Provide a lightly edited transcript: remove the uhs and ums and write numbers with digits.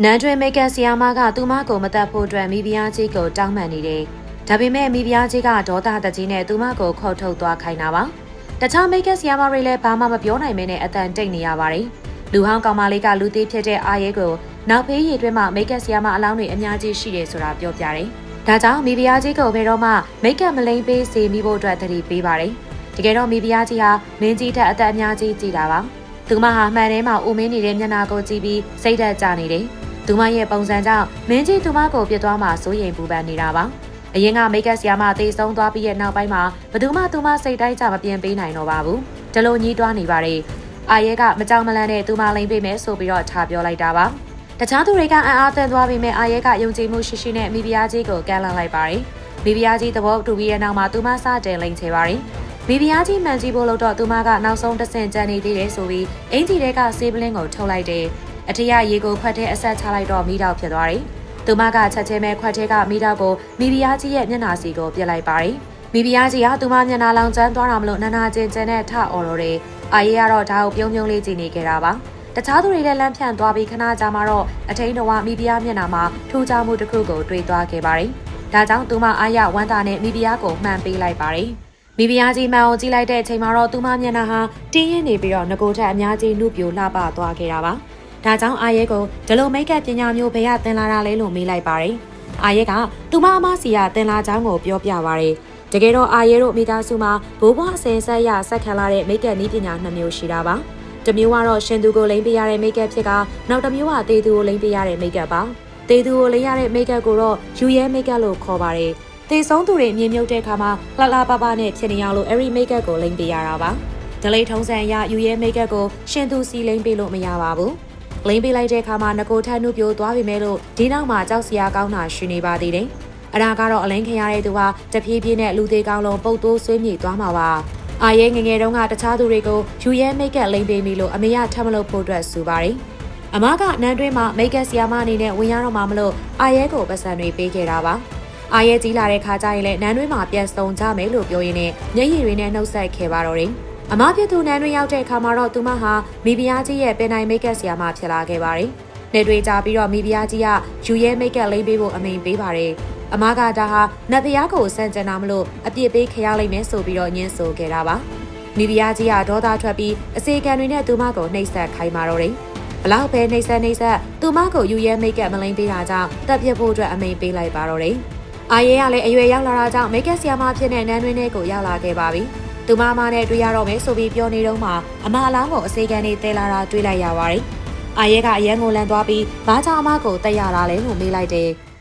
နန်းတွင်မိတ်ကဆီယာမကသူမကိုမတက်ဖို့အတွက်မိဖုရားကြီးကိုတောင်းပန်နေတယ်။ဒါပေမဲ့မိဖုရားကြီးကဒေါသတကြီးနဲ့သူမကိုခေါ်ထုတ်သွားခိုင်းတာပါ။တခြားမိတ်ကဆီယာမတွေလည်းဘာမှမပြောနိုင်မင်းနဲ့အတန်တိတ်နေရပါတယ်။လူဟောင်းကောင်မလေးကလူသေးဖြစ်တဲ့အာရဲကိုနောက်ဖေးရည်တွင်းမှာမိတ်ကဆီယာမအလောင်းတွေအများကြီးရှိတယ်ဆိုတာပြောပြတယ်။ဒါကြောင့်မိဖုရားကြီးကိုဘယ်တော့မှမိတ်ကမလိမ့်ပေးစေမိဖို့အတွက်တတိပေးပါတယ်။တကယ်တော့မိဖုရားကြီးဟာမင်းကြီးထက်အသက်အများကြီးကြီးတာပါ။သူမဟာမှန်ထဲမှာဦးမင်းနေတဲ့မျက်နှာကိုကြည့်ပြီးစိတ်ဓာတ်ကျနေတယ်။သူမရဲ့ပုံစံကြောင့်မင်းကြီးသူမကိုပြစ်သွားမှစိုးရိမ်ပူပန်နေတာပါအရင်ကမိတ်ကဆီယာမသေဆုံးသွားပြီးရဲ့နောက်ပိုင်းမှာဘသူမှသူမစိတ်တိုင်းကြမပြင်ပေးနိုင်တော့ပါဘူးဒီလိုညှိတွားနေပါတယ်အာရဲကမကြောက်မလန့်နဲ့သူမလိမ့်ပေးမယ်ဆိုပြီးတော့ထားပြောလိုက်တာပါတခြားသူတွေကအံ့အားသင့်သွားပြီးမဲ့အာရဲကယုံကြည်မှုရှိရှိနဲ့မိဖုရားကြီးကိုကမ်းလှမ်းလိုက်ပါတယ်မိဖုရားကြီးသဘောတူပြီးရဲ့နောက်မှာသူမစတင်လိမ့်ချေပါတယ်မိဖုရားကြီးမှန်ကြည့်ဖို့လို့တော့သူမကနောက်ဆုံးတစ်ဆင့်ကြံနေသေးတယ်ဆိုပြီးအင်ဂျီတဲကဆေးပလင်းကိုထုတ်လိုက်တယ်အထရရေကိုခွက်ထဲအဆက်ချလိုက်တော့မိတော့ဖြစ်သွားတယ်။သူမကချက်ချင်းပဲခွက်ထဲကမိတော့ကိုမိဖုရားကြီးရဲ့မျက်နှာစီကိုပြစ်လိုက်ပါတယ်။မိဖုရားကြီးကသူမမျက်နှာလောင်ကျန်းသွားတာမလို့နာနာကျင်ကျင်နဲ့ထအော်တော့တယ်။အာရဲကတော့ဒါကိုပြုံးပြုံးလေးကြည့်နေခဲ့တာပါ။တခြားသူတွေလည်းလမ်းဖြန့်သွားပြီးခဏကြာမှတော့အထိန်တော်မိဖုရားမျက်နှာမှာထူးခြားမှုတစ်ခုကိုတွေ့သွားခဲ့ပါတယ်။ဒါကြောင့်သူမအာရဝမ်းသာနဲ့မိဖုရားကိုမှန်ပေးလိုက်ပါတယ်။မိဖုရားကြီးမှန်အောင်ကြည့်လိုက်တဲ့အချိန်မှာတော့သူမမျက်နှာဟာတင်းရင်းနေပြီးတော့ငကိုထက်အများကြီးနှုတ်ပြိုလှပသွားခဲ့တာပါ။ဒါကြောင့်အာရဲကိုဒီလိုမိတ်ကပ်ပညာမျိုးဘယ်ရတင်လာတာလဲလို့မေးလိုက်ပါတယ်။အာရဲကသူမအမစီကတင်လာကြောင်းကိုပြောပြပါတယ်။တကယ်တော့အာရဲတို့မိသားစုမှာဘိုးဘွားဆယ်ဆက်ရဆက်ခံလာတဲ့မိတ်ကပ်နည်းပညာ2မျိုးရှိတာပါ။တစ်မျိုးကတော့ရှင်သူကိုလိမ့်ပေးရတဲ့မိတ်ကပ်ဖြစ်ကနောက်တစ်မျိုးကတေသူကိုလိမ့်ပေးရတဲ့မိတ်ကပ်ပါ။တေသူကိုလိမ့်ရတဲ့မိတ်ကပ်ကိုတော့ယူရဲမိတ်ကပ်လို့ခေါ်ပါတယ်။တေဆုံးသူတွေမြေမြုပ်တဲ့အခါမှာလှလှပပနဲ့ဖြစ်နေအောင်လို့အဲ့ဒီမိတ်ကပ်ကိုလိမ့်ပေးရတာပါ။ဒလိထုံးစံရယူရဲမိတ်ကပ်ကိုရှင်သူစီလိမ့်ပေးလို့မရပါဘူး။လိမ့်ပေးလိုက်တဲ့အခါမှာငကိုထက်နှုတ်ပြိုသွားပြီမဲ့လို့ဒီနောက်မှာကြောက်စရာကောင်းတာရှိနေပါသေးတယ်။အရာကတော့အလင်းခင်ရတဲ့သူဟာတဖြည်းဖြည်းနဲ့လူသေးကောင်းလုံးပုတ်တိုးဆွေးမြေသွားမှာပါ။အာရဲငငယ်တုန်းကတခြားသူတွေကိုယူရဲမိတ်ကပ်လိမ့်ပေးမိလို့အမေရထပ်မလို့ဖို့အတွက်စူပါတယ်။အမကနန်းတွင်းမှာမိတ်ကပ်ဆီယာမအနေနဲ့ဝင်ရတော့မှမလို့အာရဲကိုပတ်စံတွေပေးခဲ့တာပါ။အာရဲကြီးလာတဲ့ခါကျရင်လည်းနန်းတွင်းမှာပြန်စုံကြမယ်လို့ပြောရင်းနဲ့မျက်ရည်တွေနဲ့နှုတ်ဆက်ခဲ့ပါတော့တယ်။အမဖြစ်သူနန်းတွင်ရောက်တဲ့အခါမှာတော့သူမဟာမိဖုရားကြီးရဲ့ပင်နိုင်မိတ်ကပ်ဆီယာမဖြစ်လာခဲ့ပါတယ်။နေတွေကြပြီးတော့မိဖုရားကြီးကယူရဲမိတ်ကပ်လိမ့်ပေးဖို့အမိန်ပေးပါတယ်။အမကဒါဟာနတ်ဖုရားကိုစံကြံတာမလို့အပြစ်ပေးခရလိုက်မယ်ဆိုပြီးတော့ညှင်းဆိုခဲ့တာပါ။မိဖုရားကြီးကဒေါသထွက်ပြီးအစေခံတွေနဲ့သူမကိုနှိပ်စက်ခိုင်းပါတော့တယ်။ဘလောက်ပဲနှိပ်စက်သူမကိုယူရဲမိတ်ကပ်မလိမ့်ပေးတာကြောင့်တပ်ပြစ်ဖို့အတွက်အမိန်ပေးလိုက်ပါတော့တယ်။အာရဲကလည်းအရွယ်ရောက်လာတာကြောင့်မိတ်ကပ်ဆီယာမဖြစ်တဲ့နန်းတွင်ထဲကိုရောက်လာခဲ့ပါပြီ။သူမနဲ့တွေ့ရတော့မယ်ဆိုပြီးပြောနေတော့မှအမအလောင်းကိုအစေခံနေတဲလာတာတွေ့လိုက်ရပါတယ်။အာရဲကအရန်ကိုလန်သွားပြီးဘာကြောင့်အမကိုတက်ရတာလဲလို့မေးလိုက်တယ်။